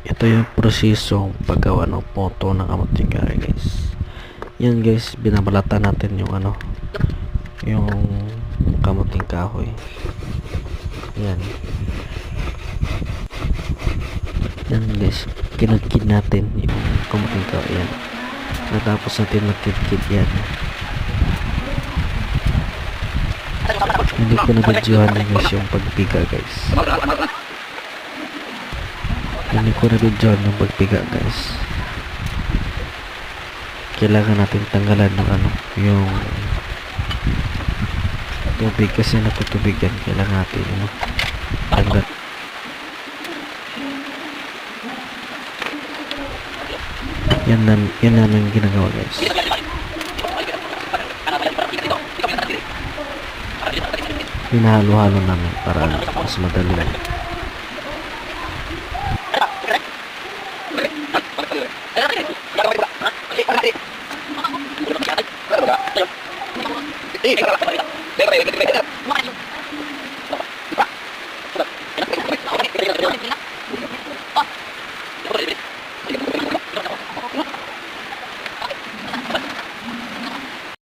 Ito yung prosesong paggawa ng photo ng kamuting kahoy, guys. Yan guys, binabalatan natin yung yung kamuting kahoy. Yan. Yan guys, kinagkid natin yung kamuting kahoy. Yan. Natapos natin magkid-kid yan. Hindi ko na-videohan na guys yung pagpiga, guys. Hindi ko na-videohan yung pagpiga, guys. Kailangan natin tanggalan ng yung tubig, kasi nakutubig yan. Kailangan natin tanggal. Yan namin ginagawa, guys. Hinahalo-halo namin para mas madali lang.